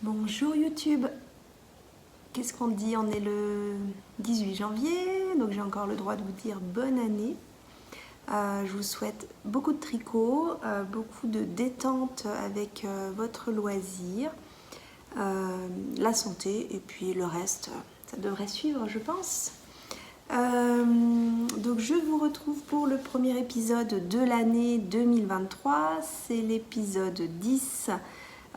Bonjour YouTube, qu'est-ce qu'on dit? On est le 18 janvier, donc j'ai encore le droit de vous dire bonne année. Je vous souhaite beaucoup de tricot, beaucoup de détente avec votre loisir, la santé et puis le reste, ça devrait suivre je pense. Donc je vous retrouve pour le premier épisode de l'année 2023, c'est l'épisode 10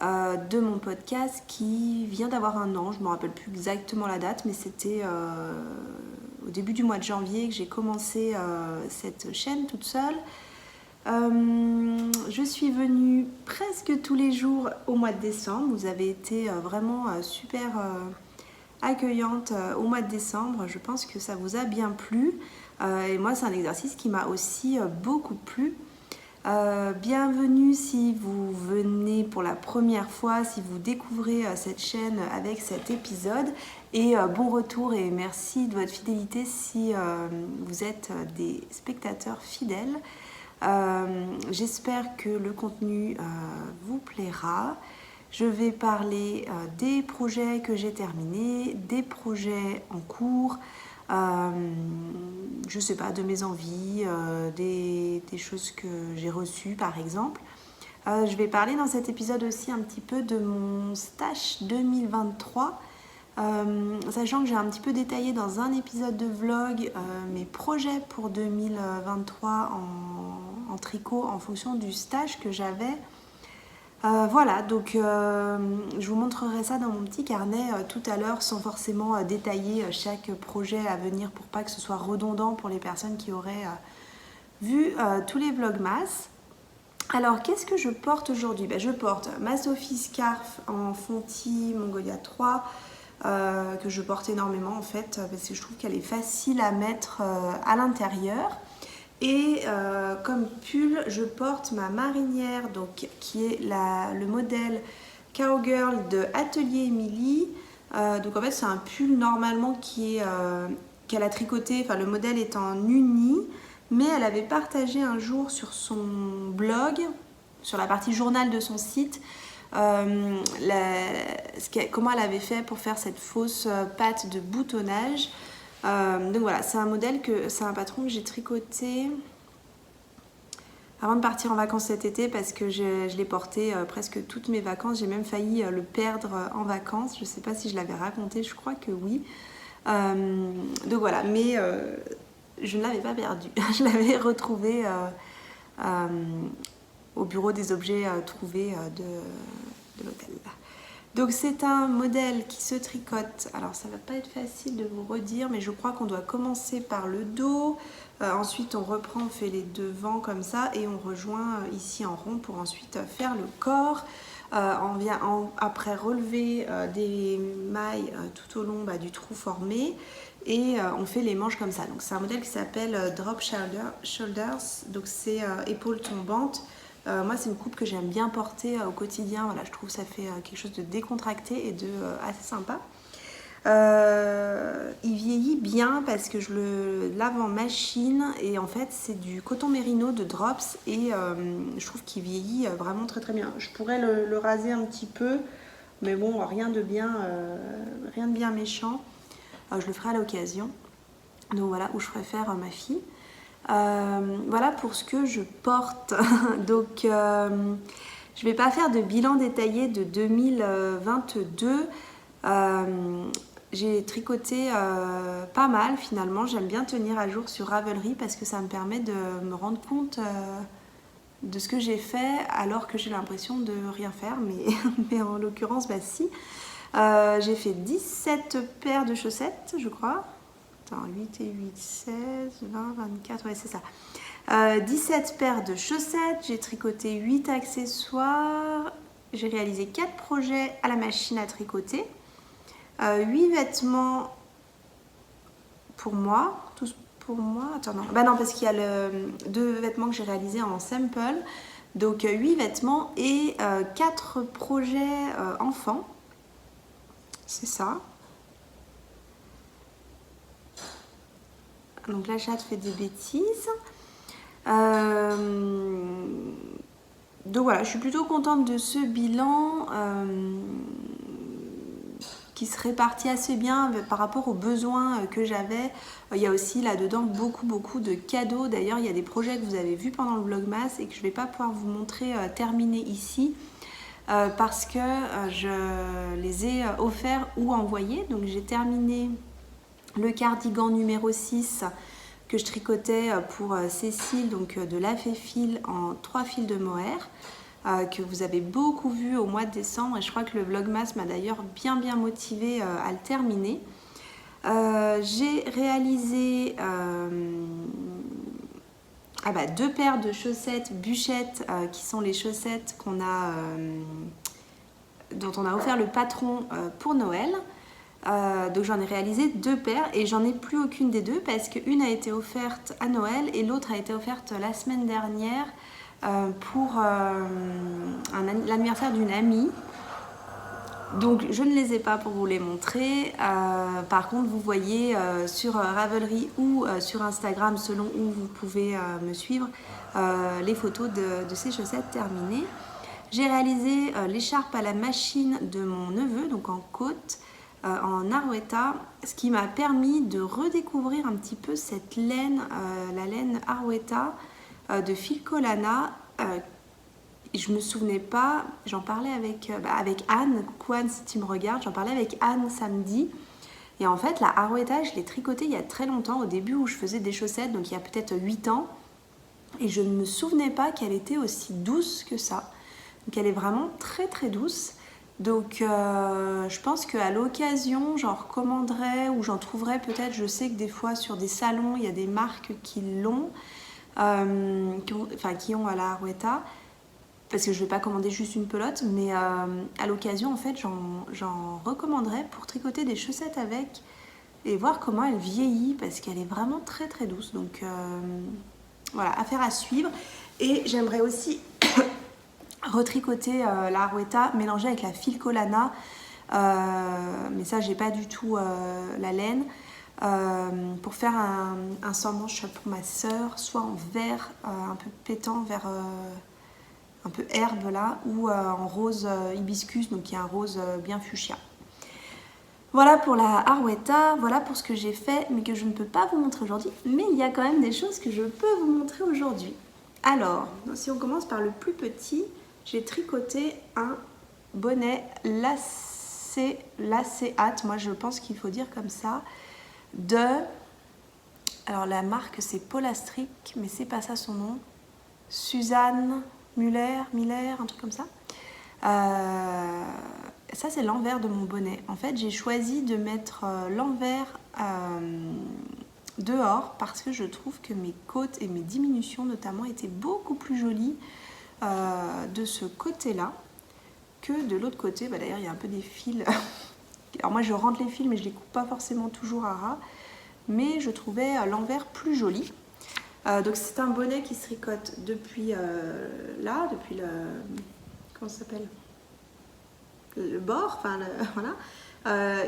de mon podcast qui vient d'avoir un an. Je ne me rappelle plus exactement la date, mais c'était au début du mois de janvier que j'ai commencé cette chaîne toute seule. Je suis venue presque tous les jours au mois de décembre. Vous avez été vraiment super accueillante au mois de décembre. Je pense que ça vous a bien plu. Et moi, c'est un exercice qui m'a aussi beaucoup plu. Bienvenue si vous venez pour la première fois, si vous découvrez cette chaîne avec cet épisode et bon retour et merci de votre fidélité si vous êtes des spectateurs fidèles. J'espère que le contenu vous plaira. Je vais parler des projets que j'ai terminés, des projets en cours, je sais pas, de mes envies, des choses que j'ai reçues par exemple. Je vais parler dans cet épisode aussi un petit peu de mon stage 2023, sachant que j'ai un petit peu détaillé dans un épisode de vlog mes projets pour 2023 en tricot en fonction du stage que j'avais. Voilà, donc je vous montrerai ça dans mon petit carnet tout à l'heure sans forcément détailler chaque projet à venir pour pas que ce soit redondant pour les personnes qui auraient vu tous les vlogmas. Alors qu'est-ce que je porte aujourd'hui? Je porte ma Sophie Scarf en Fonty Mongolia 3 que je porte énormément en fait parce que je trouve qu'elle est facile à mettre à l'intérieur. Et comme pull, je porte ma marinière, donc, qui est le modèle Cowgirl de Atelier Emily. Donc en fait c'est un pull normalement qu'elle a tricoté, enfin le modèle est en uni, mais elle avait partagé un jour sur son blog, sur la partie journal de son site, comment elle avait fait pour faire cette fausse patte de boutonnage. Donc voilà, c'est un patron que j'ai tricoté avant de partir en vacances cet été parce que je l'ai porté presque toutes mes vacances. J'ai même failli le perdre en vacances. Je ne sais pas si je l'avais raconté, je crois que oui. Donc voilà, mais je ne l'avais pas perdu. Je l'avais retrouvé au bureau des objets trouvés de l'hôtel. Donc c'est un modèle qui se tricote, alors ça va pas être facile de vous redire, mais je crois qu'on doit commencer par le dos, ensuite on reprend, on fait les devants comme ça et on rejoint ici en rond pour ensuite faire le corps. On vient après relever des mailles tout au long du trou formé et on fait les manches comme ça. Donc c'est un modèle qui s'appelle Drop Shoulders, donc c'est épaules tombantes. Moi c'est une coupe que j'aime bien porter au quotidien, voilà, je trouve que ça fait quelque chose de décontracté et de assez sympa. Il vieillit bien parce que je le lave en machine et en fait c'est du coton mérino de Drops et je trouve qu'il vieillit vraiment très très bien. Je pourrais le raser un petit peu, mais bon, rien de bien méchant. Je le ferai à l'occasion. Donc voilà, où je ferai faire ma fille. Voilà pour ce que je porte. Donc je vais pas faire de bilan détaillé de 2022. J'ai tricoté pas mal finalement. J'aime bien tenir à jour sur Ravelry parce que ça me permet de me rendre compte de ce que j'ai fait alors que j'ai l'impression de rien faire, mais en l'occurrence si. J'ai fait 17 paires de chaussettes je crois. Attends, 8 et 8, 16, 20, 24, ouais c'est ça. 17 paires de chaussettes, j'ai tricoté 8 accessoires, j'ai réalisé 4 projets à la machine à tricoter, 8 vêtements pour moi, tous pour moi, attends non, non parce qu'il y a 2 vêtements que j'ai réalisés en sample, donc 8 vêtements et 4 projets enfants, c'est ça. Donc la chatte fait des bêtises. Donc voilà, je suis plutôt contente de ce bilan. qui se répartit assez bien par rapport aux besoins que j'avais. Il y a aussi là-dedans beaucoup de cadeaux. D'ailleurs, il y a des projets que vous avez vus pendant le Vlogmas et que je ne vais pas pouvoir vous montrer terminés ici parce que je les ai offerts ou envoyés. Donc j'ai terminé le cardigan numéro 6 que je tricotais pour Cécile, donc de la Fil en 3 fils de mohair. Que vous avez beaucoup vu au mois de décembre et je crois que le Vlogmas m'a d'ailleurs bien motivée à le terminer. J'ai réalisé 2 paires de chaussettes bûchettes qui sont les chaussettes dont on a offert le patron pour Noël. Donc j'en ai réalisé 2 paires et j'en ai plus aucune des deux parce qu'une a été offerte à Noël et l'autre a été offerte la semaine dernière pour l'anniversaire d'une amie. Donc je ne les ai pas pour vous les montrer. Par contre vous voyez sur Ravelry ou sur Instagram selon où vous pouvez me suivre les photos de ces chaussettes terminées. J'ai réalisé l'écharpe à la machine de mon neveu, donc en côte, en Arouetta, ce qui m'a permis de redécouvrir un petit peu cette laine, la laine Arouetta de Filcolana. Je me souvenais pas, j'en parlais avec Anne, coucou Anne si tu me regardes, j'en parlais avec Anne samedi. Et en fait, la Arouetta, je l'ai tricotée il y a très longtemps, au début où je faisais des chaussettes, donc il y a peut-être 8 ans. Et je ne me souvenais pas qu'elle était aussi douce que ça. Donc elle est vraiment très douce. Donc je pense qu'à l'occasion, j'en recommanderais ou j'en trouverais peut-être. Je sais que des fois sur des salons, il y a des marques qui l'ont, qui ont à la Arouetta. Parce que je ne vais pas commander juste une pelote, mais à l'occasion, en fait, j'en recommanderais pour tricoter des chaussettes avec et voir comment elle vieillit, parce qu'elle est vraiment très douce. Donc voilà, affaire à suivre. Et j'aimerais aussi retricoter la Arouetta mélangée avec la Filcolana, mais ça, j'ai pas du tout la laine. Pour faire un sans-manche pour ma sœur, soit en vert un peu pétant, vert un peu herbe là, ou en rose hibiscus, donc il y a un rose bien fuchsia. Voilà pour la Arouetta, voilà pour ce que j'ai fait, mais que je ne peux pas vous montrer aujourd'hui. Mais il y a quand même des choses que je peux vous montrer aujourd'hui. Alors, si on commence par le plus petit, j'ai tricoté un bonnet lacéate, moi je pense qu'il faut dire comme ça, alors la marque c'est Polastric, mais c'est pas ça son nom, Suzanne Miller, un truc comme ça. Ça c'est l'envers de mon bonnet. En fait j'ai choisi de mettre l'envers dehors parce que je trouve que mes côtes et mes diminutions notamment étaient beaucoup plus jolies de ce côté là que de l'autre côté. D'ailleurs il y a un peu des fils. Alors moi je rentre les fils mais je les coupe pas forcément toujours à ras, mais je trouvais l'envers plus joli. Donc c'est un bonnet qui se tricote depuis là, depuis le, comment ça s'appelle, le bord, enfin voilà,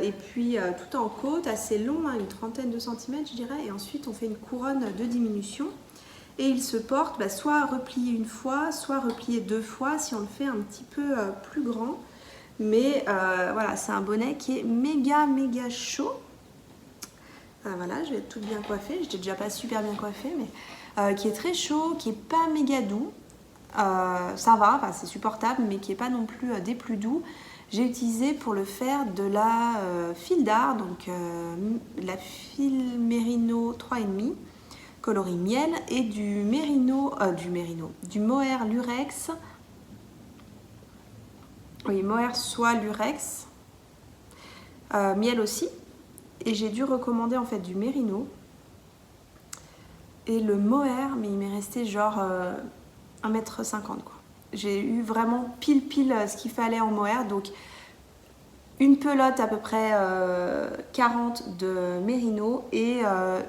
et puis tout en côte, assez long, hein, une trentaine de centimètres je dirais, et ensuite on fait une couronne de diminution et il se porte soit replié une fois, soit replié 2 fois si on le fait un petit peu plus grand, mais voilà, c'est un bonnet qui est méga chaud. Voilà, je vais être toute bien coiffée, j'étais déjà pas super bien coiffée, mais qui est très chaud, qui est pas méga doux, ça va, c'est supportable, mais qui est pas non plus des plus doux. J'ai utilisé pour le faire de la fil d'art, donc la fil Merino 3,5, coloris miel, et du mohair lurex, oui, mohair soie lurex, miel aussi. Et j'ai dû recommander en fait du mérino et le mohair, mais il m'est resté genre 1,50 m quoi. J'ai eu vraiment pile ce qu'il fallait en mohair, donc une pelote à peu près 40 de mérino et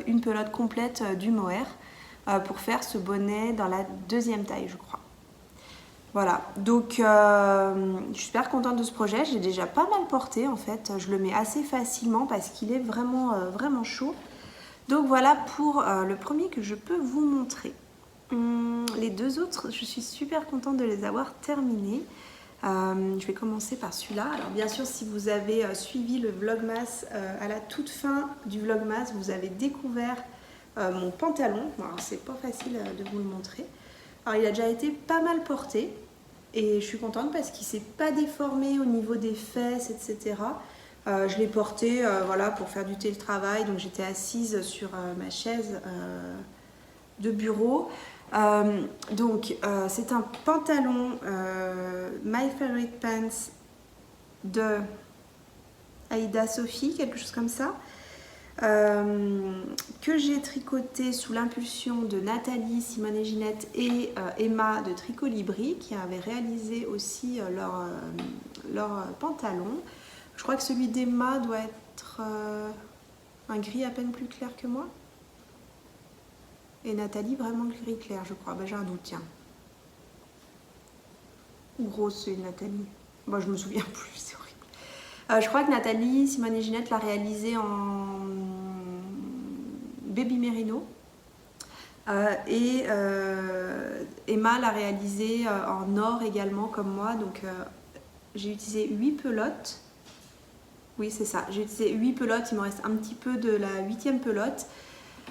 une pelote complète du mohair pour faire ce bonnet dans la 2e taille je crois. Voilà, donc je suis super contente de ce projet, j'ai déjà pas mal porté en fait, je le mets assez facilement parce qu'il est vraiment chaud. Donc voilà pour le premier que je peux vous montrer. Les 2 autres, je suis super contente de les avoir terminés. Je vais commencer par celui-là. Alors bien sûr, si vous avez suivi le Vlogmas, à la toute fin du Vlogmas, vous avez découvert mon pantalon. Bon, alors c'est pas facile de vous le montrer. Alors il a déjà été pas mal porté et je suis contente parce qu'il s'est pas déformé au niveau des fesses, etc. Je l'ai porté voilà, pour faire du télétravail, donc j'étais assise sur ma chaise de bureau. C'est un pantalon My Favorite Pants de Aïda Sophie, quelque chose comme ça, que j'ai tricoté sous l'impulsion de Nathalie, Simone et Ginette et Emma de Tricot Libri, qui avaient réalisé aussi leur pantalon. Je crois que celui d'Emma doit être un gris à peine plus clair que moi. Et Nathalie, vraiment gris clair, je crois. Ben, j'ai un doute, tiens. Ou rose, c'est Nathalie. Bon, je me souviens plus, c'est horrible. Je crois que Nathalie, Simone et Ginette l'a réalisé en baby merino. Emma l'a réalisé en or également, comme moi. Donc, j'ai utilisé 8 pelotes. Oui, c'est ça. J'ai utilisé 8 pelotes. Il me reste un petit peu de la 8e pelote.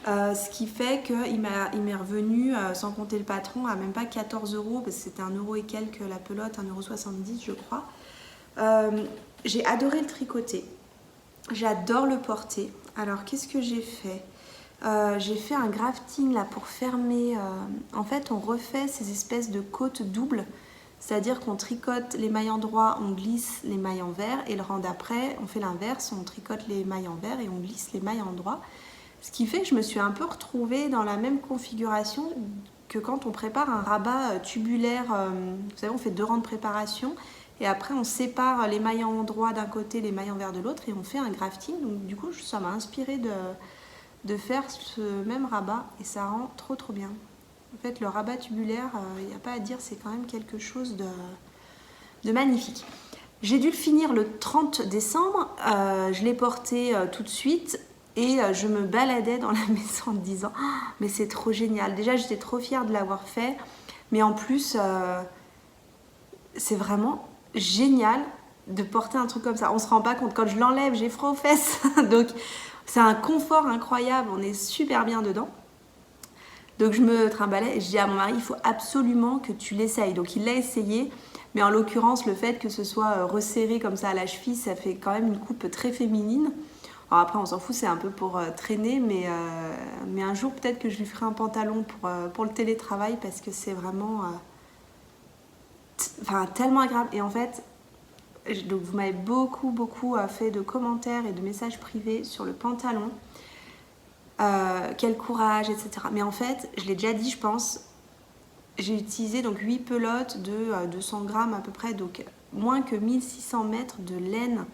Ce qui fait qu'il m'est revenu, sans compter le patron, à même pas 14 €, parce que c'était 1 € et quelques la pelote, 1,70 € je crois. J'ai adoré le tricoter, j'adore le porter. Alors qu'est-ce que j'ai fait? J'ai fait un grafting là pour fermer. En fait, on refait ces espèces de côtes doubles, c'est-à-dire qu'on tricote les mailles endroits, on glisse les mailles envers, et le rang d'après, on fait l'inverse, on tricote les mailles envers et on glisse les mailles endroits. Ce qui fait que je me suis un peu retrouvée dans la même configuration que quand on prépare un rabat tubulaire. Vous savez, on fait 2 rangs de préparation et après on sépare les mailles endroits d'un côté, les mailles envers de l'autre et on fait un grafting. Donc du coup, ça m'a inspiré de faire ce même rabat et ça rend trop bien. En fait, le rabat tubulaire, il n'y a pas à dire, c'est quand même quelque chose de magnifique. J'ai dû le finir le 30 décembre, je l'ai porté tout de suite. Et je me baladais dans la maison en me disant oh, mais c'est trop génial. Déjà, j'étais trop fière de l'avoir fait. Mais en plus, c'est vraiment génial de porter un truc comme ça. On ne se rend pas compte. Quand je l'enlève, j'ai froid aux fesses. Donc, c'est un confort incroyable. On est super bien dedans. Donc, je me trimballais et je dis à mon mari, il faut absolument que tu l'essayes. Donc, il l'a essayé. Mais en l'occurrence, le fait que ce soit resserré comme ça à la cheville, ça fait quand même une coupe très féminine. Alors après, on s'en fout, c'est un peu pour traîner, mais un jour, peut-être que je lui ferai un pantalon pour le télétravail parce que c'est vraiment tellement agréable. Et en fait, donc vous m'avez beaucoup fait de commentaires et de messages privés sur le pantalon. Quel courage, etc. Mais en fait, je l'ai déjà dit, je pense, j'ai utilisé donc 8 pelotes de 200 grammes à peu près, donc moins que 1600 mètres de laine.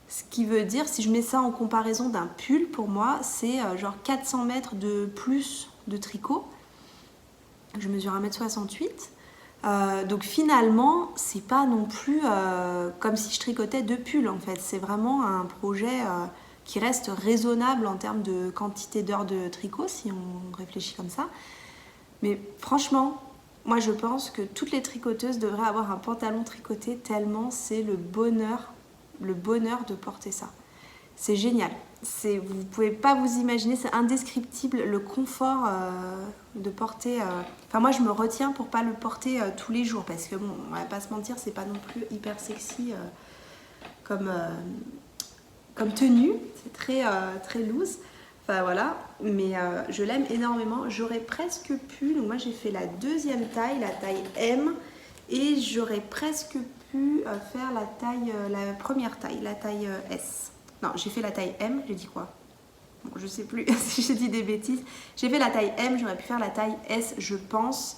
Ce qui veut dire, si je mets ça en comparaison d'un pull, pour moi, c'est genre 400 mètres de plus de tricot. Je mesure 1,68 m. Donc finalement, c'est pas non plus comme si je tricotais 2 pulls en fait. C'est vraiment un projet qui reste raisonnable en termes de quantité d'heures de tricot, si on réfléchit comme ça. Mais franchement, moi je pense que toutes les tricoteuses devraient avoir un pantalon tricoté tellement c'est le bonheur de porter ça. C'est génial. Vous ne pouvez pas vous imaginer, c'est indescriptible le confort de porter. Enfin, moi, je me retiens pour pas le porter tous les jours parce que, bon, on va pas se mentir, c'est pas non plus hyper sexy comme tenue. C'est très loose. Enfin, voilà. Mais je l'aime énormément. J'aurais presque pu. Donc, moi, j'ai fait la 2e taille, la taille M. Et j'aurais presque pu faire la première taille, la taille S. Non, j'ai fait la taille M, j'ai dit quoi? Bon, je sais plus si j'ai dit des bêtises. J'ai fait la taille M, j'aurais pu faire la taille S, je pense,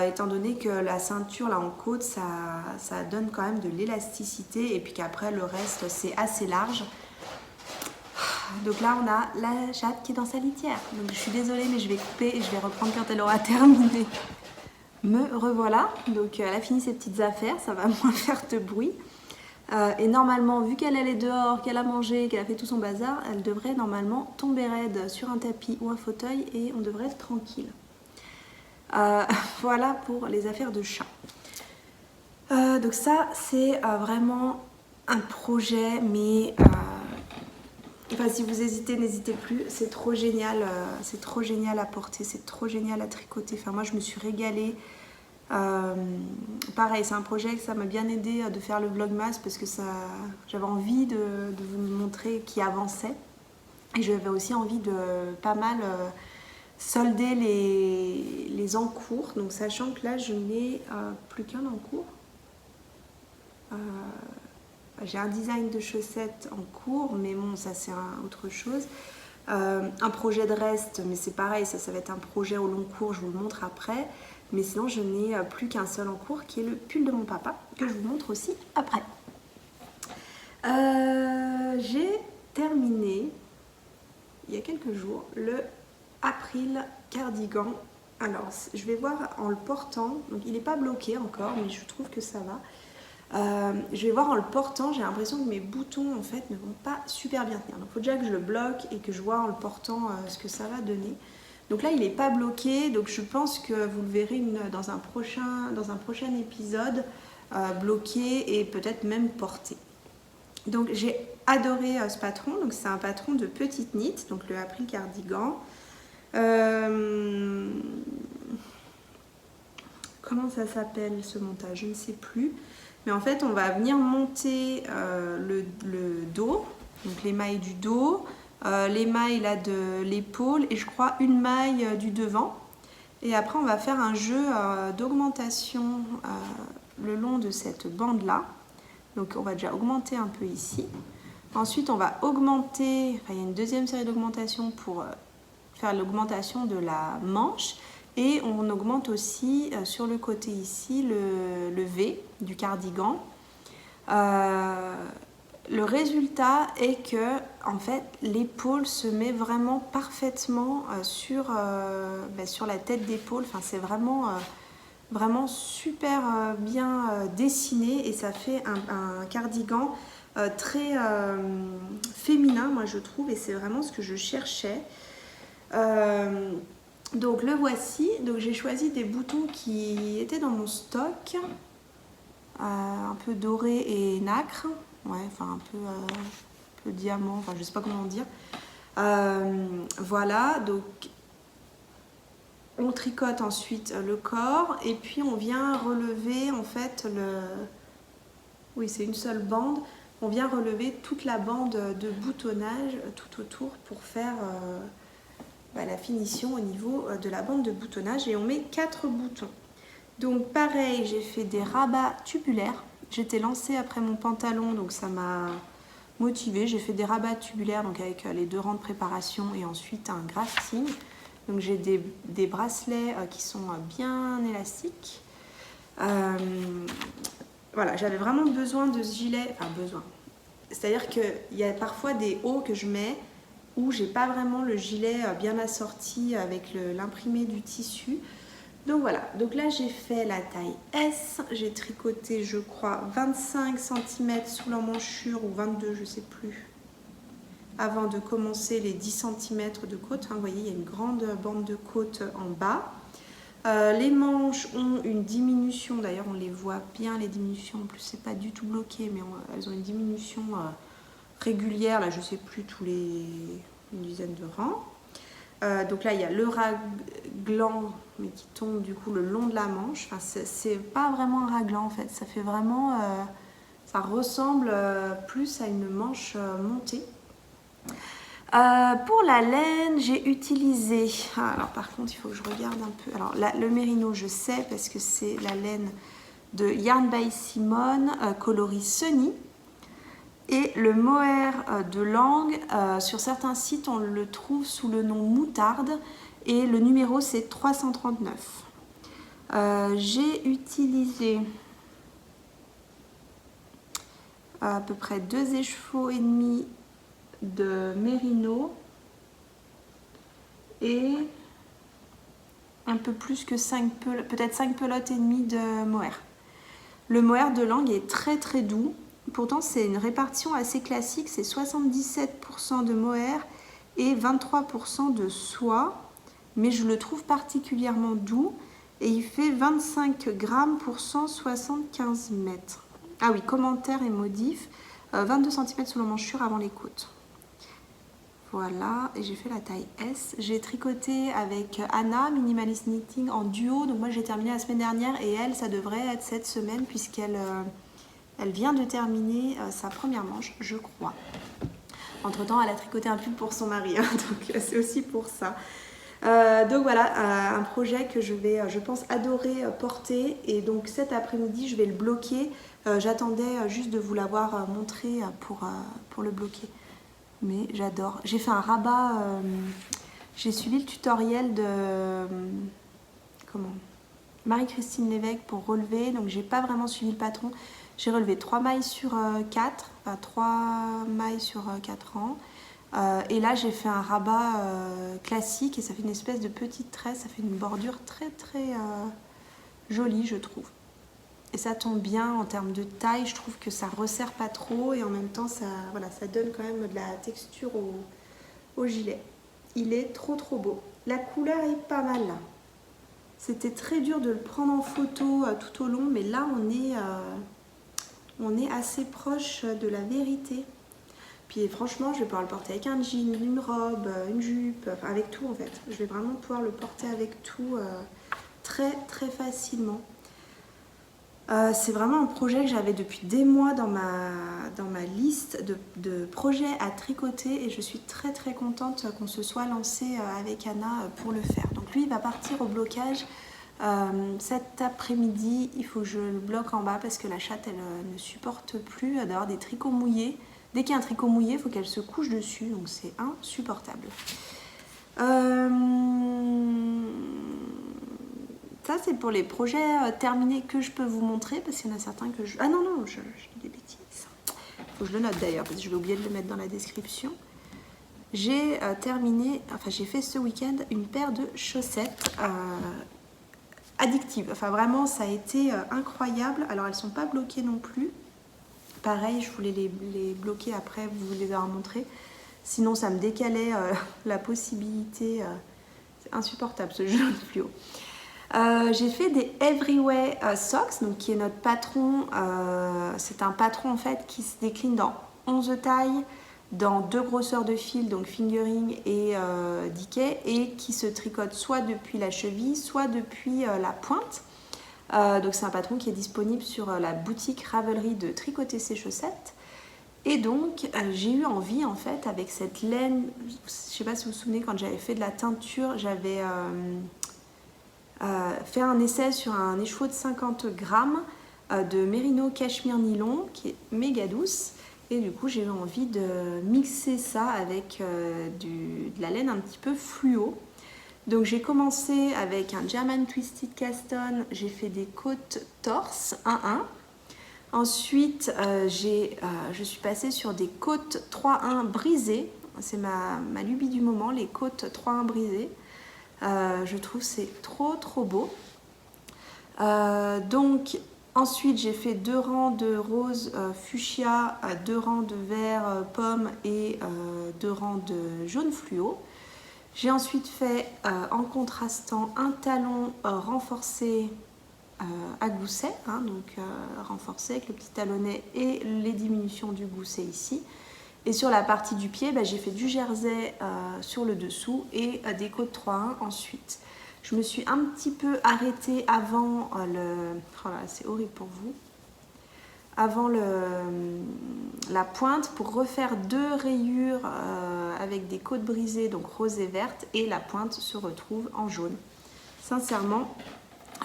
étant donné que la ceinture là en côte, ça donne quand même de l'élasticité et puis qu'après le reste c'est assez large. Donc là, on a la chatte qui est dans sa litière. Donc je suis désolée, mais je vais couper et je vais reprendre quand elle aura terminé. Me revoilà, donc elle a fini ses petites affaires, ça va moins faire de bruit. Et normalement, vu qu'elle est dehors, qu'elle a mangé, qu'elle a fait tout son bazar, elle devrait normalement tomber raide sur un tapis ou un fauteuil et on devrait être tranquille. Voilà pour les affaires de chat. Donc ça, c'est vraiment un projet, mais enfin, si vous hésitez, n'hésitez plus. C'est trop génial à porter, c'est trop génial à tricoter. Enfin, moi, je me suis régalée. Pareil, c'est un projet que ça m'a bien aidé de faire le vlogmas parce que j'avais envie de vous montrer qui avançait. Et j'avais aussi envie de pas mal solder les encours. Donc, sachant que là, je n'ai plus qu'un encours. J'ai un design de chaussettes en cours, mais bon, ça c'est autre chose. Un projet de reste, mais c'est pareil, ça va être un projet au long cours, je vous le montre après. Mais sinon, je n'ai plus qu'un seul en cours, qui est le pull de mon papa, que je vous montre aussi après. J'ai terminé, il y a quelques jours, le April cardigan. Alors, je vais voir en le portant, donc il n'est pas bloqué encore, mais je trouve que ça va. Je vais voir en le portant, j'ai l'impression que mes boutons en fait ne vont pas super bien tenir. Donc il faut déjà que je le bloque et que je vois en le portant ce que ça va donner. Donc là il n'est pas bloqué, donc je pense que vous le verrez dans un prochain épisode bloqué et peut-être même porté. Donc j'ai adoré ce patron, donc c'est un patron de petite knit, donc le April cardigan. Comment ça s'appelle ce montage? Je ne sais plus. Mais en fait, on va venir monter le dos, donc les mailles du dos, les mailles là de l'épaule et je crois une maille du devant. Et après, on va faire un jeu d'augmentation le long de cette bande-là. Donc, on va déjà augmenter un peu ici. Ensuite, on va augmenter, enfin, il y a une deuxième série d'augmentation pour faire l'augmentation de la manche. Et on augmente aussi sur le côté ici le V du cardigan. Le résultat est que en fait l'épaule se met vraiment parfaitement sur la tête d'épaule. Enfin, c'est vraiment super bien dessiné et ça fait un cardigan très féminin, moi je trouve, et c'est vraiment ce que je cherchais. Donc le voici, donc j'ai choisi des boutons qui étaient dans mon stock, un peu doré et nacre, ouais, enfin un peu diamant, enfin je sais pas comment dire. Voilà, donc on tricote ensuite le corps et puis on vient relever en fait oui c'est une seule bande, on vient relever toute la bande de boutonnage tout autour pour faire la finition au niveau de la bande de boutonnage et on met 4 boutons. Donc pareil, j'ai fait des rabats tubulaires. J'étais lancée après mon pantalon, donc ça m'a motivée. J'ai fait des rabats tubulaires donc avec les 2 rangs de préparation et ensuite un grafting. Donc j'ai des bracelets qui sont bien élastiques. Voilà, j'avais vraiment besoin de ce gilet, enfin besoin. C'est-à-dire qu'il y a parfois des hauts que je mets où j'ai pas vraiment le gilet bien assorti avec l'imprimé du tissu. Donc voilà, donc là j'ai fait la taille S, j'ai tricoté je crois 25 cm sous l'emmanchure ou 22 je sais plus, avant de commencer les 10 cm de côte. Vous voyez il y a une grande bande de côte en bas. Les manches ont une diminution, d'ailleurs on les voit bien les diminutions, en plus c'est pas du tout bloqué mais elles ont une diminution régulière, là je sais plus une dizaine de rangs. Donc là il y a le raglan mais qui tombe du coup le long de la manche. Enfin, c'est pas vraiment un raglan en fait, ça fait vraiment ça ressemble plus à une manche montée. Pour la laine, j'ai utilisé, alors par contre il faut que je regarde un peu, alors le mérino je sais parce que c'est la laine de Yarn by Simone coloris Sunny. Et le mohair de Lange, sur certains sites on le trouve sous le nom moutarde et le numéro c'est 339. J'ai utilisé à peu près 2 écheveaux et demi de mérino et un peu plus que 5 pelotes, peut-être 5 pelotes et demie de mohair. Le mohair de Lange est très très doux. Pourtant, c'est une répartition assez classique, c'est 77% de mohair et 23% de soie, mais je le trouve particulièrement doux Et il fait 25 grammes pour 175 mètres. Ah oui, commentaires et modifs. 22 cm sous l'emmanchure avant les côtes. Voilà, et j'ai fait la taille S. J'ai tricoté avec Anna, Minimalist Knitting, en duo. Donc moi j'ai terminé la semaine dernière et elle, ça devrait être cette semaine puisqu'elle elle vient de terminer sa première manche, je crois. Entre temps, elle a tricoté un pull pour son mari, hein, donc c'est aussi pour ça. Donc voilà, un projet que je vais, je pense, adorer porter. Et donc cet après-midi, je vais le bloquer. J'attendais juste de vous l'avoir montré pour le bloquer. Mais j'adore. J'ai fait un rabat, j'ai suivi le tutoriel de Marie-Christine Lévesque pour relever. Donc j'ai pas vraiment suivi le patron. J'ai relevé 3 mailles sur 4, enfin 3 mailles sur 4 rangs. Et là j'ai fait un rabat classique et ça fait une espèce de petite tresse, ça fait une bordure très très jolie je trouve. Et ça tombe bien en termes de taille, je trouve que ça resserre pas trop et en même temps ça, voilà, ça donne quand même de la texture au gilet. Il est trop trop beau. La couleur est pas mal là. C'était très dur de le prendre en photo tout au long, mais là on est assez proche de la vérité. Puis franchement, je vais pouvoir le porter avec un jean, une robe, une jupe, enfin avec tout en fait. Je vais vraiment pouvoir le porter avec tout très très facilement. C'est vraiment un projet que j'avais depuis des mois dans ma liste de projets à tricoter et je suis très très contente qu'on se soit lancé avec Anna pour le faire. Donc lui, il va partir au blocage cet après-midi. Il faut que je le bloque en bas parce que la chatte, elle ne supporte plus d'avoir des tricots mouillés. Dès qu'il y a un tricot mouillé, il faut qu'elle se couche dessus, donc c'est insupportable. Ça, c'est pour les projets terminés que je peux vous montrer, parce qu'il y en a certains que je... Ah non, non, je dis des bêtises. Faut que je le note d'ailleurs, parce que je vais oublier de le mettre dans la description. J'ai terminé, enfin j'ai fait ce week-end une paire de chaussettes addictives. Enfin vraiment, ça a été incroyable. Alors elles ne sont pas bloquées non plus. Pareil, je voulais les bloquer après, vous les avoir montrées. Sinon, ça me décalait la possibilité. C'est insupportable ce jeu de fluo. J'ai fait des Everyway Socks, donc qui est notre patron. C'est un patron en fait qui se décline dans 11 tailles, dans 2 grosseurs de fil, donc fingering et diquet, et qui se tricote soit depuis la cheville, soit depuis la pointe. Donc c'est un patron qui est disponible sur la boutique Ravelry de Tricoter ses chaussettes. Et donc j'ai eu envie en fait avec cette laine, je ne sais pas si vous vous souvenez, quand j'avais fait de la teinture, j'avais fait un essai sur un écheveau de 50 grammes de Merino Cashmere Nylon qui est méga douce. Et du coup j'ai eu envie de mixer ça avec de la laine un petit peu fluo. Donc j'ai commencé avec un German Twisted Cast On, j'ai fait des côtes torse 1-1. Ensuite je suis passée sur des côtes 3-1 brisées. C'est ma lubie du moment, les côtes 3-1 brisées. Je trouve c'est trop trop beau. Donc ensuite j'ai fait 2 rangs de rose fuchsia, 2 rangs de vert pomme et 2 rangs de jaune fluo. J'ai ensuite fait en contrastant un talon renforcé à gousset, hein, donc renforcé avec le petit talonnet et les diminutions du gousset ici. Et sur la partie du pied, j'ai fait du jersey sur le dessous et des côtes 3-1 ensuite. Je me suis un petit peu arrêtée avant le... Oh là, c'est horrible pour vous. Avant la pointe pour refaire 2 rayures avec des côtes brisées, donc rose et verte, et la pointe se retrouve en jaune. Sincèrement,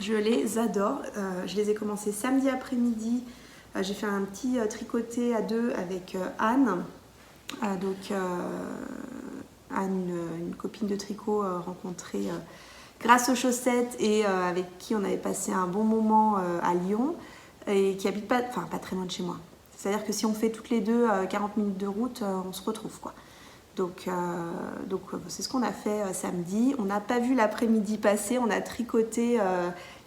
je les adore. Je les ai commencés samedi après-midi. J'ai fait un petit tricoté à 2 avec Anne. Anne, une copine de tricot rencontrée grâce aux chaussettes et avec qui on avait passé un bon moment à Lyon. Et qui habite pas très loin de chez moi. C'est-à-dire que si on fait toutes les deux 40 minutes de route, on se retrouve quoi. Donc c'est ce qu'on a fait samedi. On n'a pas vu l'après-midi passer, on a tricoté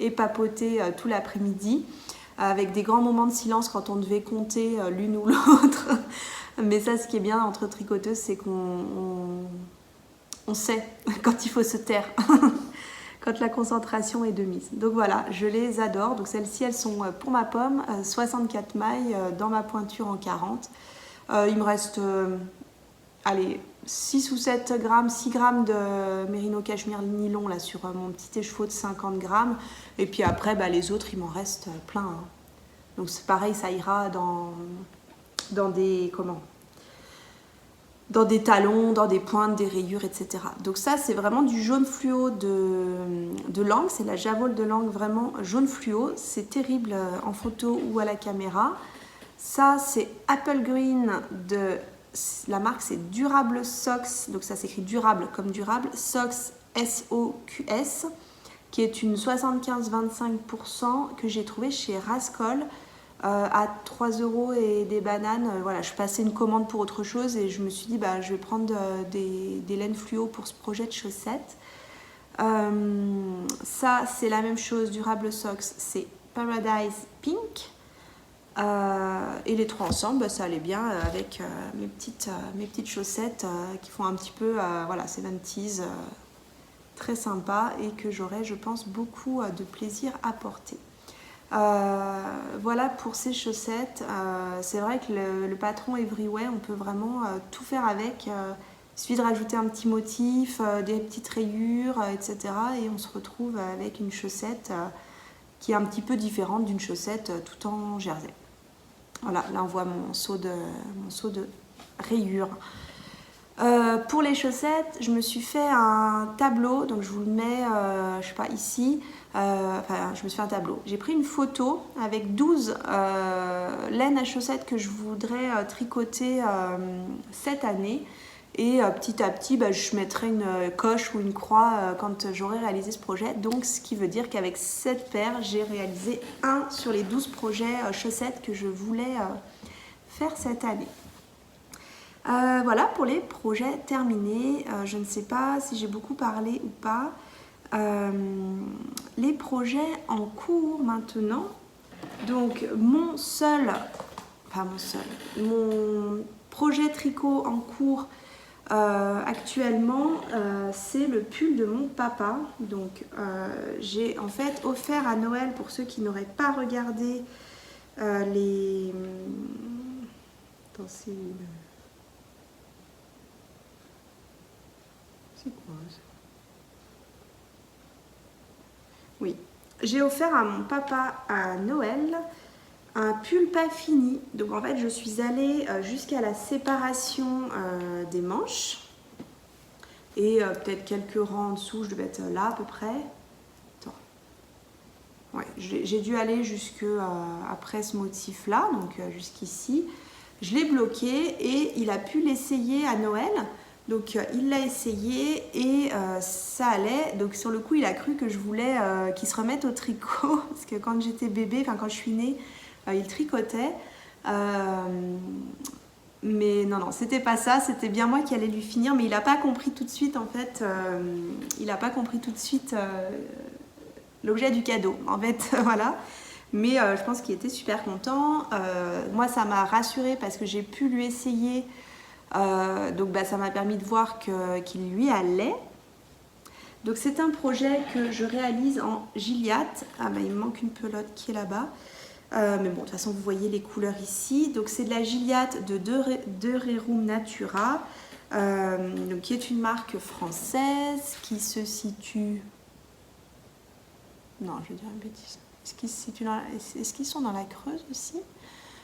et papoté tout l'après-midi avec des grands moments de silence quand on devait compter l'une ou l'autre. Mais ça, ce qui est bien entre tricoteuses, c'est qu'on sait quand il faut se taire. quand la concentration est de mise. Donc voilà, je les adore. Donc celles-ci, elles sont pour ma pomme, 64 mailles dans ma pointure en 40. Il me reste, allez, 6 ou 7 grammes, 6 grammes de Merino Cachemire nylon là, sur mon petit écheveau de 50 grammes. Et puis après, les autres, il m'en reste plein. Hein. Donc c'est pareil, ça ira dans des... Comment ? Dans des talons, dans des pointes, des rayures, etc. Donc ça, c'est vraiment du jaune fluo de Langue. C'est la Javol de Langue, vraiment jaune fluo. C'est terrible en photo ou à la caméra. Ça, c'est Apple Green de... La marque, c'est Durable Socks. Donc ça s'écrit durable comme durable. Socks, S-O-Q-S, qui est une 75-25% que j'ai trouvé chez Rascol. À 3 € et des bananes. Voilà, je passais une commande pour autre chose et je me suis dit je vais prendre des laines fluo pour ce projet de chaussettes. Ça, c'est la même chose, Durable Socks, c'est Paradise Pink. Et les trois ensemble, ça allait bien avec mes petites chaussettes qui font un petit peu, voilà, c'est 20s, très sympa et que j'aurai, je pense, beaucoup de plaisir à porter. Voilà pour ces chaussettes. C'est vrai que le patron Everyway, on peut vraiment tout faire avec. Il suffit de rajouter un petit motif, des petites rayures, etc. Et on se retrouve avec une chaussette qui est un petit peu différente d'une chaussette tout en jersey. Voilà, là on voit mon seau de rayures. Pour les chaussettes, je me suis fait un tableau, donc je vous le mets, je sais pas, ici. Je me suis fait un tableau. J'ai pris une photo avec 12 laines à chaussettes que je voudrais tricoter cette année. Et petit à petit, je mettrai une coche ou une croix quand j'aurai réalisé ce projet. Donc, ce qui veut dire qu'avec cette paire, j'ai réalisé un sur les 12 projets chaussettes que je voulais faire cette année. Voilà pour les projets terminés. Je ne sais pas si j'ai beaucoup parlé ou pas. Les projets en cours maintenant. Donc mon projet tricot en cours actuellement, c'est le pull de mon papa. Donc j'ai en fait offert à Noël, pour ceux qui n'auraient pas regardé les... Attends, c'est quoi ça ? Oui, j'ai offert à mon papa à Noël un pull pas fini. Donc en fait, je suis allée jusqu'à la séparation des manches. Et peut-être quelques rangs en dessous, je devais être là à peu près. Attends. Ouais, j'ai dû aller jusque après ce motif-là, donc jusqu'ici. Je l'ai bloqué et il a pu l'essayer à Noël. Donc il l'a essayé et ça allait. Donc sur le coup, il a cru que je voulais qu'il se remette au tricot. Parce que quand j'étais bébé, quand je suis née, il tricotait. Mais non, c'était pas ça. C'était bien moi qui allais lui finir. Mais il n'a pas compris tout de suite, en fait. Il n'a pas compris tout de suite l'objet du cadeau. En fait, voilà. Mais je pense qu'il était super content. Moi, ça m'a rassurée parce que j'ai pu lui essayer. Donc ça m'a permis de voir qu'il lui allait. Donc c'est un projet que je réalise en Gilliatt. Il me manque une pelote qui est là-bas. Mais bon, de toute façon, vous voyez les couleurs ici. Donc c'est de la Gilliatt de De Rerum Natura, donc, qui est une marque française qui se situe... Non, je vais dire une bêtise. Est-ce qu'ils sont dans la Creuse aussi ?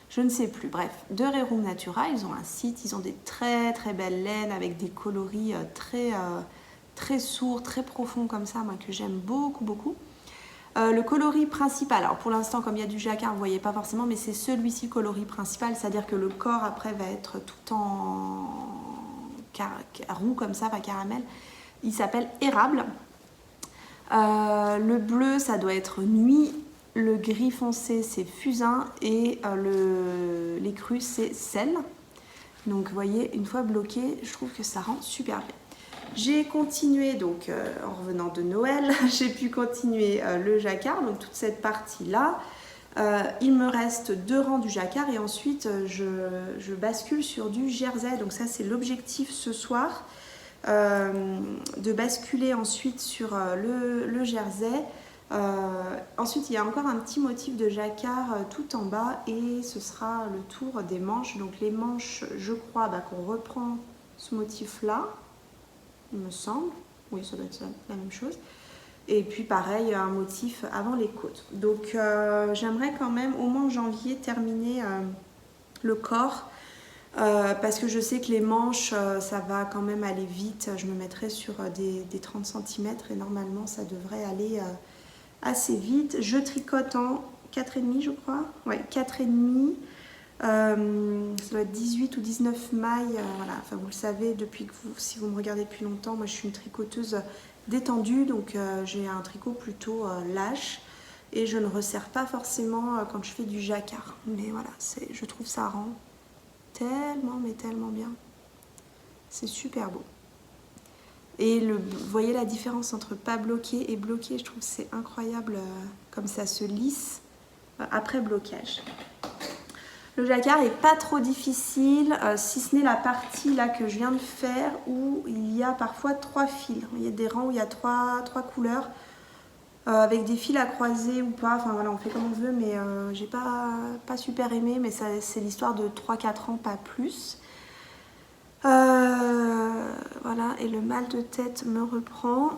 Je ne sais plus. Bref, De Rerum Natura, ils ont un site, ils ont des très très belles laines avec des coloris très sourds, très profonds comme ça, moi que j'aime beaucoup beaucoup. Le coloris principal, alors pour l'instant comme il y a du jacquard, vous ne voyez pas forcément, mais c'est celui-ci le coloris principal, c'est-à-dire que le corps après va être tout en roux comme ça, pas caramel. Il s'appelle Érable. Le bleu, ça doit être Nuit. Le gris foncé, c'est Fusain et les crus, c'est Sel. Donc, vous voyez, une fois bloqué, je trouve que ça rend super bien. J'ai continué, donc, en revenant de Noël, j'ai pu continuer le jacquard, donc toute cette partie-là. Il me reste 2 rangs du jacquard et ensuite, je bascule sur du jersey. Donc ça, c'est l'objectif ce soir. de basculer ensuite sur le jersey. Ensuite il y a encore un petit motif de jacquard tout en bas et ce sera le tour des manches. Donc les manches, je crois qu'on reprend ce motif là, il me semble, oui ça doit être ça, la même chose. Et puis pareil, un motif avant les côtes. Donc j'aimerais quand même au moins en janvier terminer le corps. Parce que je sais que les manches, ça va quand même aller vite. Je me mettrai sur des 30 cm et normalement ça devrait aller assez vite. Je tricote en 4,5 je crois. Ouais, 4,5. Ça doit être 18 ou 19 mailles. Voilà. Enfin, vous le savez, si vous me regardez depuis longtemps, moi je suis une tricoteuse détendue. Donc j'ai un tricot plutôt lâche. Et je ne resserre pas forcément quand je fais du jacquard. Mais voilà, je trouve ça rend tellement, mais tellement bien. C'est super beau. Et vous voyez la différence entre pas bloqué et bloqué, je trouve que c'est incroyable comme ça se lisse après blocage. Le jacquard est pas trop difficile, si ce n'est la partie là que je viens de faire où il y a parfois 3 fils. Il y a des rangs où il y a 3 couleurs. Avec des fils à croiser ou pas, enfin voilà, on fait comme on veut, mais j'ai pas super aimé, mais c'est l'histoire de 3-4 ans, pas plus. Voilà, et le mal de tête me reprend.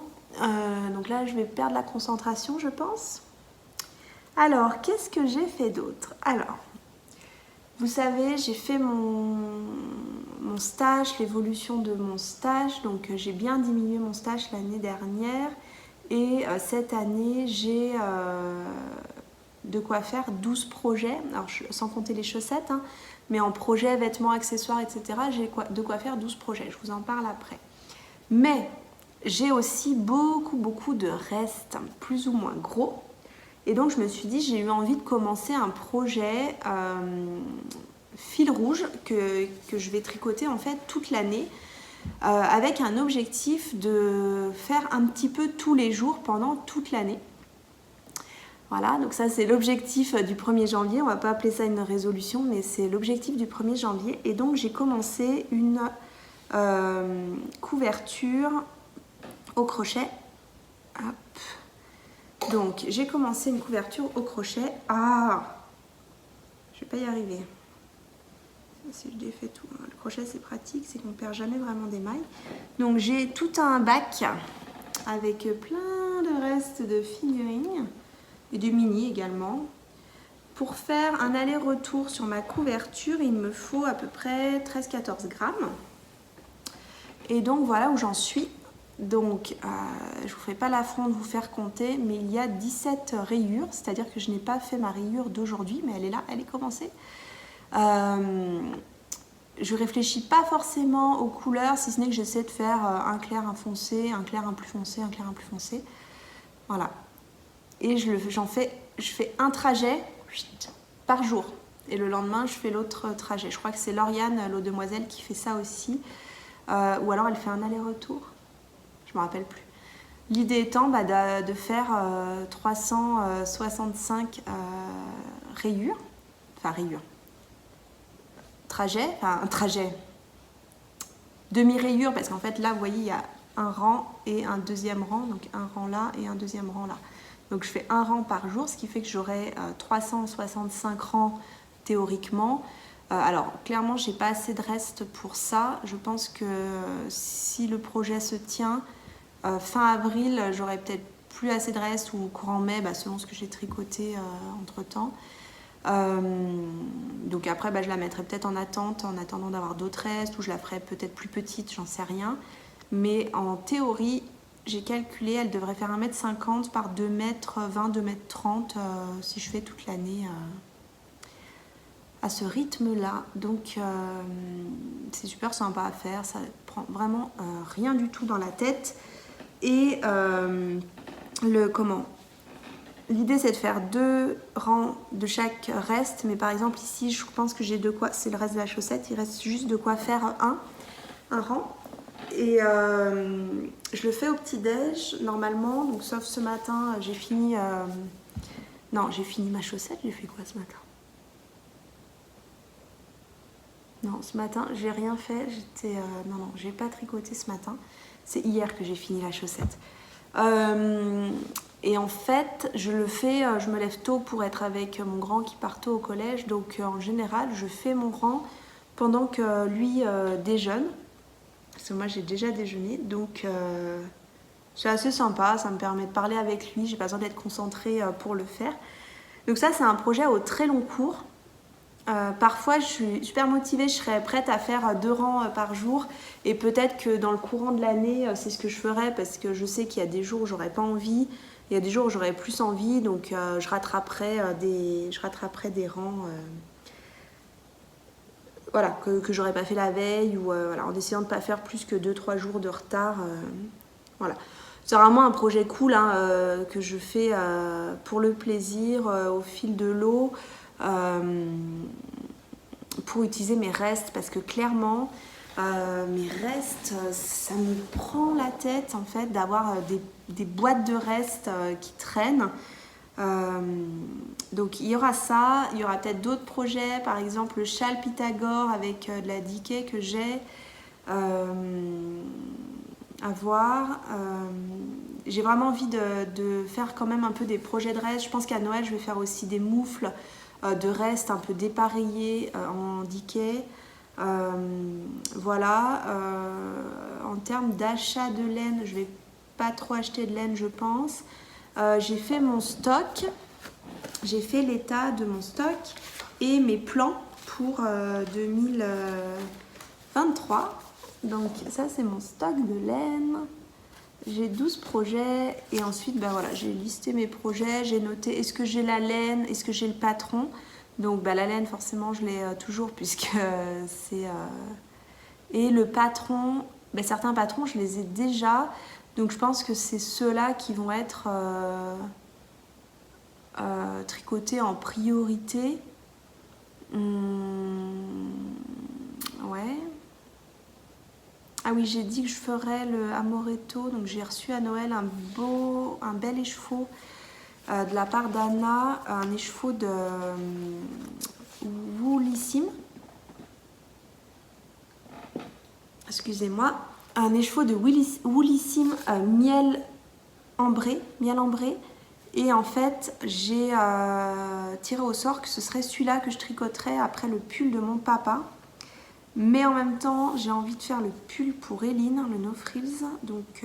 Donc là, je vais perdre la concentration, je pense. Alors, qu'est-ce que j'ai fait d'autre? Alors, vous savez, j'ai fait mon stage, l'évolution de mon stage, donc j'ai bien diminué mon stage l'année dernière. Et cette année, j'ai de quoi faire 12 projets, alors sans compter les chaussettes, hein, mais en projets, vêtements, accessoires, etc. J'ai de quoi faire 12 projets, je vous en parle après. Mais j'ai aussi beaucoup de restes, plus ou moins gros. Et donc je me suis dit, j'ai eu envie de commencer un projet fil rouge que je vais tricoter en fait toute l'année. Avec un objectif de faire un petit peu tous les jours pendant toute l'année. Voilà, donc ça c'est l'objectif du 1er janvier, on va pas appeler ça une résolution, mais c'est l'objectif du 1er janvier. Et donc j'ai commencé une couverture au crochet. Hop. Donc j'ai commencé une couverture au crochet. Ah, je vais pas y arriver. Si je défais tout, le crochet c'est pratique, c'est qu'on ne perd jamais vraiment des mailles. Donc j'ai tout un bac avec plein de restes de figurines et de mini également. Pour faire un aller-retour sur ma couverture, il me faut à peu près 13-14 grammes. Et donc voilà où j'en suis. Donc je ne vous fais pas l'affront de vous faire compter, mais il y a 17 rayures, c'est-à-dire que je n'ai pas fait ma rayure d'aujourd'hui, mais elle est là, elle est commencée. Je réfléchis pas forcément aux couleurs, si ce n'est que j'essaie de faire un clair, un foncé, un clair, un plus foncé, un clair, un plus foncé. Voilà. Et je fais un trajet par jour. Et le lendemain, je fais l'autre trajet. Je crois que c'est Lauriane, l'eau demoiselle, qui fait ça aussi. Ou alors elle fait un aller-retour. Je me rappelle plus. L'idée étant de faire 365 rayures. Enfin, rayures. Trajet, demi-rayure, parce qu'en fait là vous voyez il y a un rang et un deuxième rang, donc un rang là et un deuxième rang là. Donc je fais un rang par jour, ce qui fait que j'aurai 365 rangs théoriquement. Alors clairement j'ai pas assez de reste pour ça. Je pense que si le projet se tient, fin avril j'aurai peut-être plus assez de reste, ou courant mai, selon ce que j'ai tricoté entre temps. Donc après je la mettrai peut-être en attente en attendant d'avoir d'autres restes, ou je la ferai peut-être plus petite, j'en sais rien, mais en théorie j'ai calculé, elle devrait faire 1m50 par 2m20, 2m30 si je fais toute l'année à ce rythme là. Donc c'est super sympa à faire, ça prend vraiment rien du tout dans la tête. Et l'idée c'est de faire 2 rangs de chaque reste, mais par exemple ici je pense que j'ai de quoi, c'est le reste de la chaussette, il reste juste de quoi faire un rang. Et je le fais au petit-déj normalement, donc sauf ce matin, j'ai fini non, j'ai fini ma chaussette, j'ai fait quoi ce matin? Non, ce matin, j'ai rien fait. Non, j'ai pas tricoté ce matin. C'est hier que j'ai fini la chaussette. Et en fait, je me lève tôt pour être avec mon grand qui part tôt au collège. Donc en général, je fais mon rang pendant que lui déjeune. Parce que moi, j'ai déjà déjeuné. Donc c'est assez sympa. Ça me permet de parler avec lui. J'ai pas besoin d'être concentrée pour le faire. Donc ça, c'est un projet au très long cours. Parfois je suis super motivée, je serais prête à faire 2 rangs par jour et peut-être que dans le courant de l'année c'est ce que je ferais parce que je sais qu'il y a des jours où j'aurais pas envie, il y a des jours où j'aurais plus envie, donc je rattraperai des rangs voilà, que j'aurais pas fait la veille ou voilà, en essayant de pas faire plus que 2-3 jours de retard. Voilà. C'est vraiment un projet cool hein, que je fais pour le plaisir, au fil de l'eau. Pour utiliser mes restes parce que clairement mes restes ça me prend la tête en fait d'avoir des boîtes de restes qui traînent donc il y aura ça, il y aura peut-être d'autres projets, par exemple le châle Pythagore avec de la diquet que j'ai à voir. J'ai vraiment envie de faire quand même un peu des projets de restes. Je pense qu'à Noël je vais faire aussi des moufles de restes un peu dépareillés en diquet. Voilà. En termes d'achat de laine, je vais pas trop acheter de laine, je pense. J'ai fait mon stock. J'ai fait l'état de mon stock et mes plans pour 2023. Donc ça, c'est mon stock de laine. J'ai 12 projets et ensuite voilà, j'ai listé mes projets, j'ai noté est-ce que j'ai la laine, est-ce que j'ai le patron. Donc la laine forcément je l'ai toujours puisque c'est... Et le patron, certains patrons je les ai déjà, donc je pense que c'est ceux-là qui vont être tricotés en priorité. Ouais. Ah oui, j'ai dit que je ferais le Amoretto, donc j'ai reçu à Noël un bel écheveau de la part d'Anna, un écheveau de Woolissime. Excusez-moi, un écheveau de Woolissime miel ambré. Et en fait, j'ai tiré au sort que ce serait celui-là que je tricoterais après le pull de mon papa. Mais en même temps, j'ai envie de faire le pull pour Eline, le No Frills. Donc,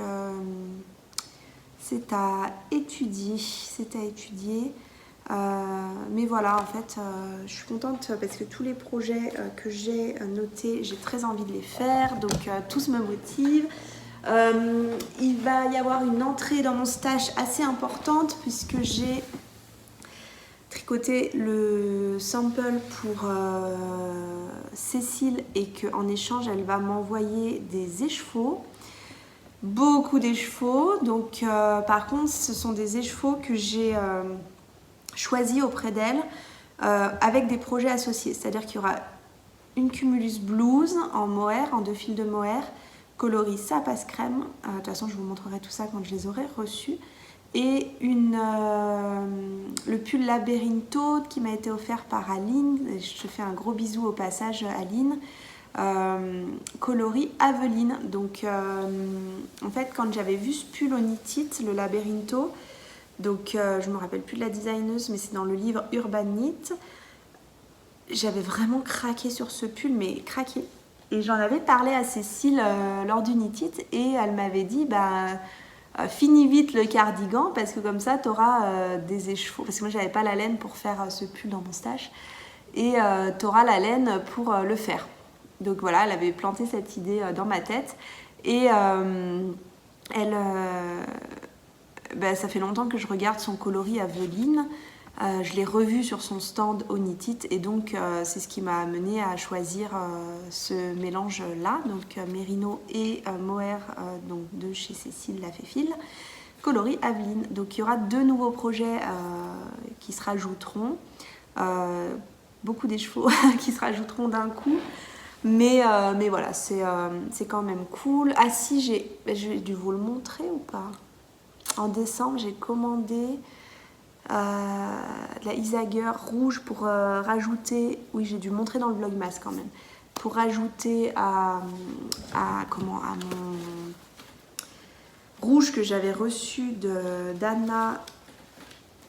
c'est à étudier. Mais voilà, en fait, je suis contente parce que tous les projets que j'ai notés, j'ai très envie de les faire. Donc, tous me motivent. Il va y avoir une entrée dans mon stage assez importante puisque j'ai tricoté le sample pour Cécile et qu'en échange elle va m'envoyer des écheveaux, beaucoup d'écheveaux. Donc par contre ce sont des écheveaux que j'ai choisis auprès d'elle avec des projets associés, c'est-à-dire qu'il y aura une Cumulus Blues en mohair, en 2 fils de mohair coloris Sapace crème. De toute façon je vous montrerai tout ça quand je les aurai reçus. Et le pull Laberinto qui m'a été offert par Aline. Je te fais un gros bisou au passage Aline. Coloris Aveline. Donc en fait quand j'avais vu ce pull au Knit-It, le Laberinto, donc je me rappelle plus de la designeuse mais c'est dans le livre Urban Knit, j'avais vraiment craqué sur ce pull, mais craqué. Et j'en avais parlé à Cécile lors du Knit-It et elle m'avait dit finis vite le cardigan parce que comme ça tu auras des écheveaux, parce que moi j'avais pas la laine pour faire ce pull dans mon stage et tu auras la laine pour le faire. Donc voilà, elle avait planté cette idée dans ma tête et ça fait longtemps que je regarde son coloris Aveline. Je l'ai revu sur son stand au Knit-It et donc c'est ce qui m'a amené à choisir ce mélange là, donc Mérino et mohair donc de chez Cécile la Féfile, coloris Aveline. Donc il y aura 2 nouveaux projets qui se rajouteront, beaucoup d'écheveaux qui se rajouteront d'un coup, mais voilà, c'est quand même cool. Ah si, j'ai dû vous le montrer ou pas, en décembre j'ai commandé la Isager rouge pour rajouter, oui j'ai dû montrer dans le vlogmas quand même, pour rajouter à mon rouge que j'avais reçu d'Anna.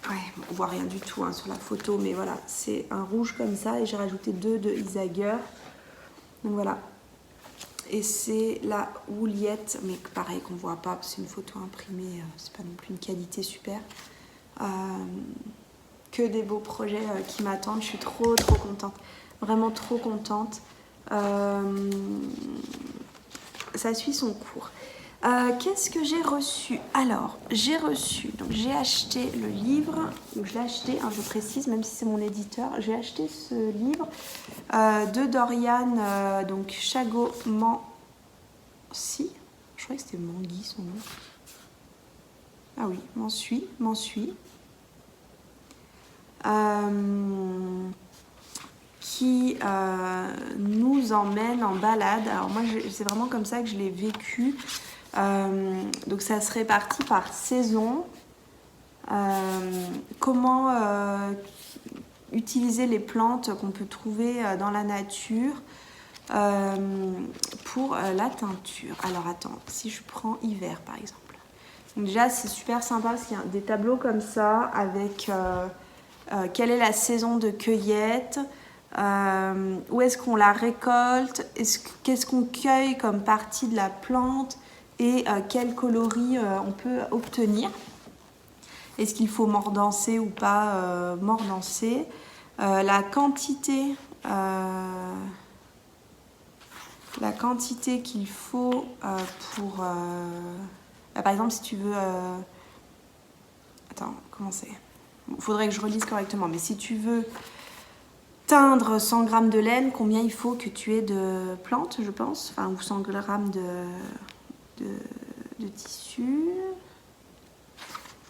Ouais, on voit rien du tout sur la photo, mais voilà, c'est un rouge comme ça et j'ai rajouté 2 de Isager. Donc voilà. Et c'est la houliette, mais pareil qu'on voit pas, c'est une photo imprimée, c'est pas non plus une qualité super. Que des beaux projets qui m'attendent, je suis trop contente, vraiment trop contente. Ça suit son cours. Qu'est-ce que j'ai reçu? Alors, j'ai acheté le livre, donc je l'ai acheté, je précise, même si c'est mon éditeur, j'ai acheté ce livre de Doriane, donc Chagot Mancy, je croyais que c'était Mangui son nom. Ah oui, Mansuy. Qui nous emmène en balade. Alors moi, c'est vraiment comme ça que je l'ai vécu. Donc ça se répartit par saison. Comment utiliser les plantes qu'on peut trouver dans la nature pour la teinture. Alors attends, si je prends hiver par exemple. Donc déjà c'est super sympa parce qu'il y a des tableaux comme ça avec quelle est la saison de cueillette, où est-ce qu'on la récolte, qu'est-ce qu'on cueille comme partie de la plante et quel coloris on peut obtenir. Est-ce qu'il faut mordancer ou pas mordancer, la quantité qu'il faut pour... par exemple, si tu veux... Attends, comment c'est ? Il faudrait que je relise correctement, mais si tu veux teindre 100 g de laine, combien il faut que tu aies de plantes, je pense, enfin, ou 100 g de tissu.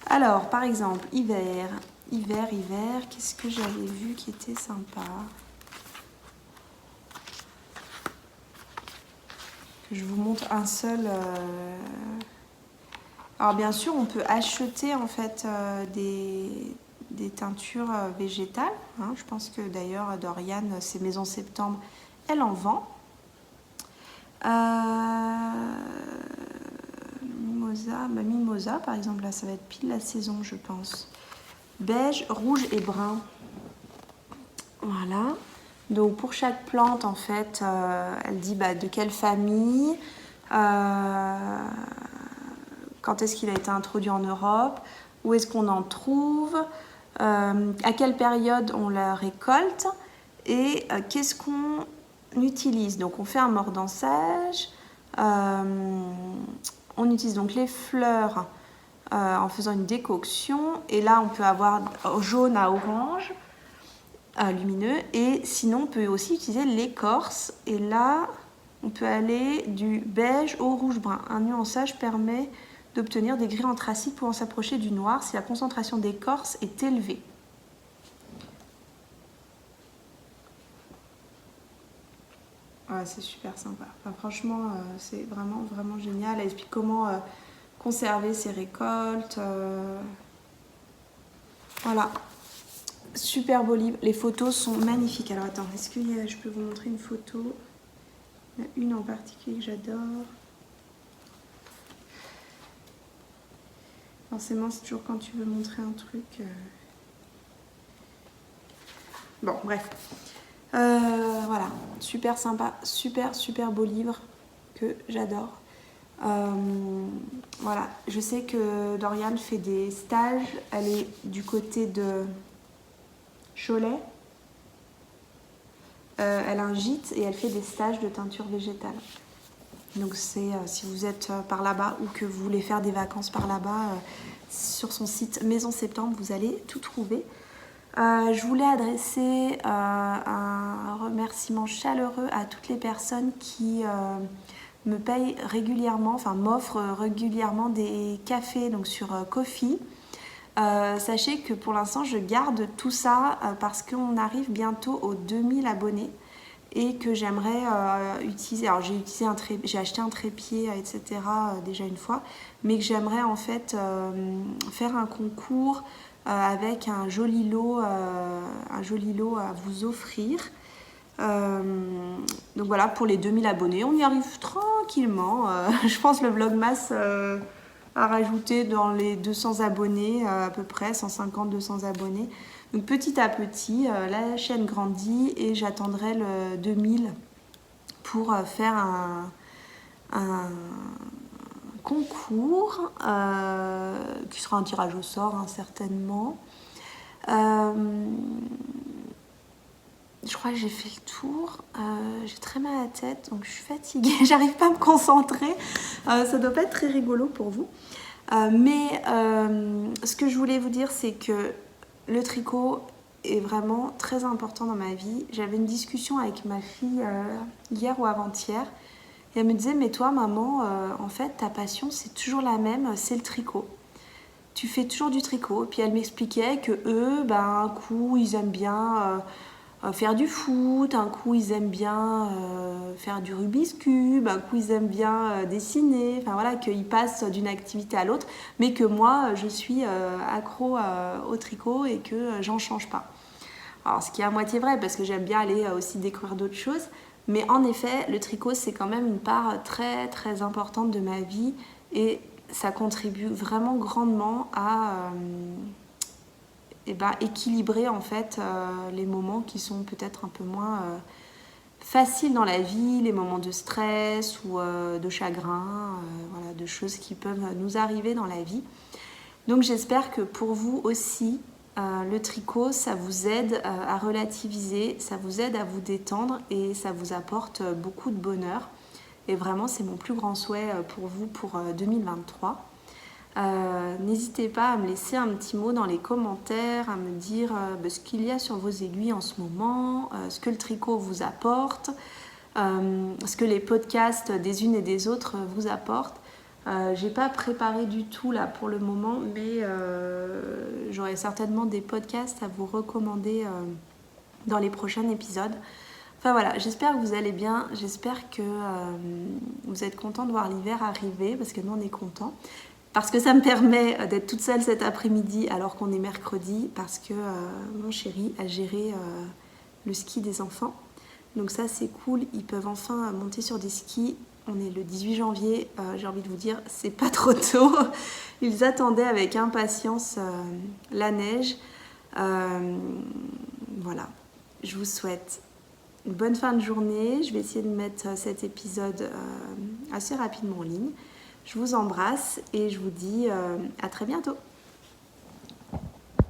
Alors, par exemple, hiver, qu'est-ce que j'avais vu qui était sympa? Que je vous montre un seul... Alors, bien sûr, on peut acheter, en fait, des teintures végétales. Je pense que, d'ailleurs, Doriane, c'est Maison Septembre, elle en vend. Mimosa, par exemple, là, ça va être pile la saison, je pense. Beige, rouge et brun. Voilà. Donc, pour chaque plante, en fait, elle dit de quelle famille, quand est-ce qu'il a été introduit en Europe, où est-ce qu'on en trouve, à quelle période on la récolte et qu'est-ce qu'on utilise. Donc, on fait un mordançage. On utilise donc les fleurs en faisant une décoction. Et là, on peut avoir jaune à orange, lumineux. Et sinon, on peut aussi utiliser l'écorce. Et là, on peut aller du beige au rouge-brun. Un nuançage permet d'obtenir des gris anthraciques pouvant s'approcher du noir si la concentration d'écorce est élevée. Ouais, c'est super sympa. Enfin, franchement, c'est vraiment, vraiment génial. Elle explique comment conserver ses récoltes. Voilà. Super beau livre. Les photos sont magnifiques. Alors, attends, est-ce que je peux vous montrer une photo? Il y en a une en particulier que j'adore. Forcément, c'est toujours quand tu veux montrer un truc. Bon, bref. Voilà, super sympa, super beau livre que j'adore. Voilà, je sais que Doriane fait des stages, elle est du côté de Cholet. Elle a un gîte et elle fait des stages de teinture végétale. Donc c'est si vous êtes par là-bas ou que vous voulez faire des vacances par là-bas, sur son site Maison Septembre, vous allez tout trouver. Je voulais adresser un remerciement chaleureux à toutes les personnes qui me payent régulièrement, enfin m'offrent régulièrement des cafés donc sur Ko-fi. Sachez que pour l'instant je garde tout ça parce qu'on arrive bientôt aux 2000 abonnés et que j'aimerais utiliser, alors j'ai acheté un trépied etc. Déjà une fois, mais que j'aimerais en fait faire un concours avec un joli lot à vous offrir. Donc voilà, pour les 2000 abonnés, on y arrive tranquillement. Je pense le Vlogmas a rajouté dans les 200 abonnés, à peu près 150-200 abonnés. Donc petit à petit, la chaîne grandit et j'attendrai le 2000 pour faire un concours qui sera un tirage au sort, hein, certainement. Je crois que j'ai fait le tour. J'ai très mal à la tête, donc je suis fatiguée. J'arrive pas à me concentrer. Ça doit pas être très rigolo pour vous. Mais ce que je voulais vous dire, c'est que le tricot est vraiment très important dans ma vie. J'avais une discussion avec ma fille hier ou avant-hier. Et elle me disait, mais toi, maman, en fait, ta passion, c'est toujours la même, c'est le tricot. Tu fais toujours du tricot. Puis elle m'expliquait que eux, un coup, ils aiment bien faire du foot, un coup, ils aiment bien faire du Rubik's Cube, un coup, ils aiment bien dessiner. Enfin voilà, qu'ils passent d'une activité à l'autre, mais que moi, je suis accro au tricot et que j'en change pas. Alors, ce qui est à moitié vrai, parce que j'aime bien aller aussi découvrir d'autres choses. Mais en effet, le tricot, c'est quand même une part très très importante de ma vie et ça contribue vraiment grandement à équilibrer en fait les moments qui sont peut-être un peu moins faciles dans la vie, les moments de stress ou de chagrin, voilà, de choses qui peuvent nous arriver dans la vie. Donc j'espère que pour vous aussi, le tricot, ça vous aide à relativiser, ça vous aide à vous détendre et ça vous apporte beaucoup de bonheur. Et vraiment, c'est mon plus grand souhait pour vous pour 2023. N'hésitez pas à me laisser un petit mot dans les commentaires, à me dire ce qu'il y a sur vos aiguilles en ce moment, ce que le tricot vous apporte, ce que les podcasts des unes et des autres vous apportent. J'ai pas préparé du tout là pour le moment, mais j'aurai certainement des podcasts à vous recommander dans les prochains épisodes. Enfin voilà, j'espère que vous allez bien, j'espère que vous êtes contents de voir l'hiver arriver, parce que nous on est contents. Parce que ça me permet d'être toute seule cet après-midi alors qu'on est mercredi, parce que mon chéri a géré le ski des enfants. Donc ça c'est cool, ils peuvent enfin monter sur des skis. On est le 18 janvier, j'ai envie de vous dire, c'est pas trop tôt. Ils attendaient avec impatience la neige. Voilà, je vous souhaite une bonne fin de journée. Je vais essayer de mettre cet épisode assez rapidement en ligne. Je vous embrasse et je vous dis à très bientôt.